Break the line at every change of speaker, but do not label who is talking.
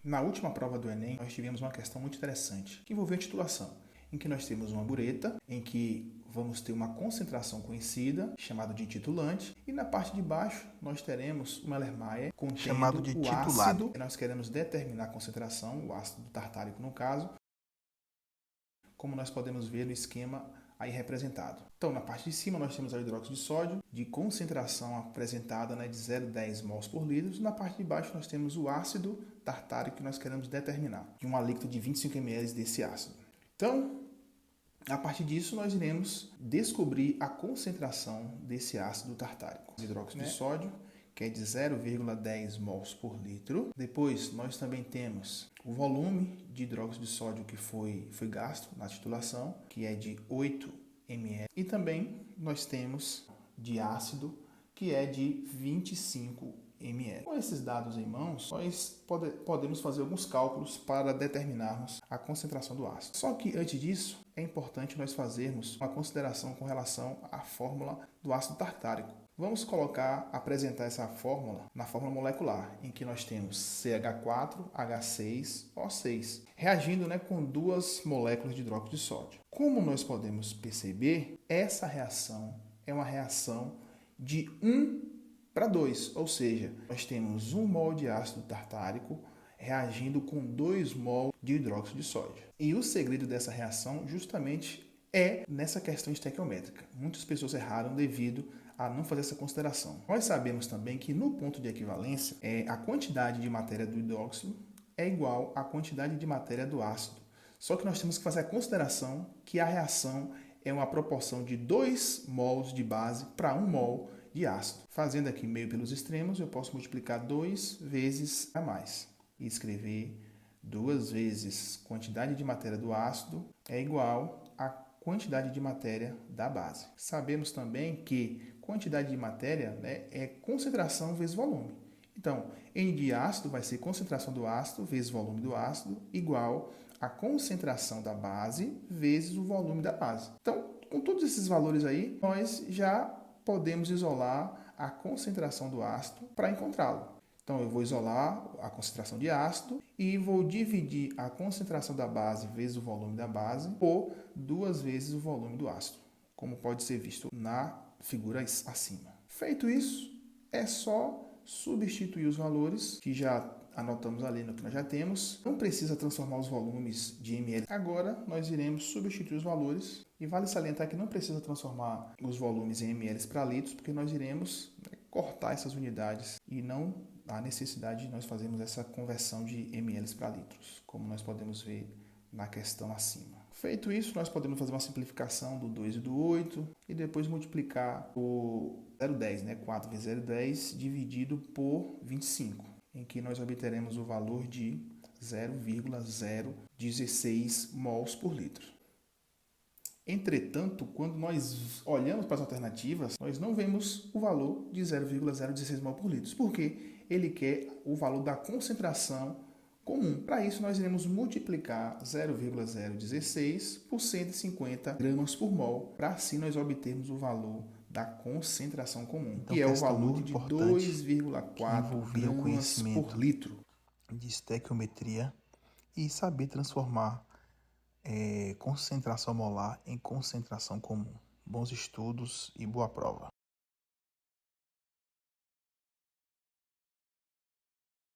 Na última prova do Enem, nós tivemos uma questão muito interessante, que envolveu a titulação, em que nós temos uma bureta, em que vamos ter uma concentração conhecida, chamada de titulante, e na parte de baixo nós teremos uma Erlenmeyer
chamado
contendo
de
o
titulado.
ácido, nós queremos determinar a concentração, o ácido tartárico no caso, como nós podemos ver no esquema aí representado. Então, na parte de cima nós temos o hidróxido de sódio, de concentração apresentada de 0,10 mols por litro. Na parte de baixo nós temos o ácido tartárico que nós queremos determinar, de um líquido de 25 ml desse ácido. Então, a partir disso nós iremos descobrir a concentração desse ácido tartárico. O hidróxido de sódio, que é de 0,10 mols por litro. Depois nós também temos o volume de hidróxido de sódio que foi gasto na titulação, que é de 8 ml. E também nós temos de ácido, que é de 25 ml. Com esses dados em mãos, nós podemos fazer alguns cálculos para determinarmos a concentração do ácido. Só que antes disso, é importante nós fazermos uma consideração com relação à fórmula do ácido tartárico. Vamos apresentar essa fórmula na fórmula molecular, em que nós temos CH4H6O6, reagindo com duas moléculas de hidróxido de sódio. Como nós podemos perceber, essa reação é uma reação de 1 para 2, ou seja, nós temos 1 mol de ácido tartárico reagindo com 2 mol de hidróxido de sódio. E o segredo dessa reação justamente é nessa questão estequiométrica. Muitas pessoas erraram devido a não fazer essa consideração. Nós sabemos também que no ponto de equivalência, a quantidade de matéria do hidróxido é igual à quantidade de matéria do ácido. Só que nós temos que fazer a consideração que a reação é uma proporção de 2 mols de base para 1 mol de ácido. Fazendo aqui meio pelos extremos, eu posso multiplicar 2 vezes a mais e escrever 2 vezes quantidade de matéria do ácido é igual a quantidade de matéria da base. Sabemos também que quantidade de matéria é concentração vezes volume. Então, N de ácido vai ser concentração do ácido vezes volume do ácido igual a concentração da base vezes o volume da base. Então, com todos esses valores aí, nós já podemos isolar a concentração do ácido para encontrá-lo. Então, eu vou isolar a concentração de ácido e vou dividir a concentração da base vezes o volume da base por 2 vezes o volume do ácido, como pode ser visto na figura acima. Feito isso, é só substituir os valores que já anotamos ali no que nós já temos. Não precisa transformar os volumes de ml. Agora, nós iremos substituir os valores. E vale salientar que não precisa transformar os volumes em ml para litros, porque nós iremos cortar essas unidades e não há necessidade de nós fazermos essa conversão de ml para litros, como nós podemos ver na questão acima. Feito isso, nós podemos fazer uma simplificação do 2 e do 8 e depois multiplicar o 0,10, 4 vezes 0,10 dividido por 25, em que nós obteremos o valor de 0,016 mols por litro. Entretanto, quando nós olhamos para as alternativas, nós não vemos o valor de 0,016 mol por litro, porque ele quer o valor da concentração comum. Para isso, nós iremos multiplicar 0,016 por 150 gramas por mol, para assim nós obtermos o valor da concentração comum,
então,
que é o valor de 2,4 gramas por litro.
De estequiometria e saber transformar concentração molar em concentração comum. Bons estudos e boa prova.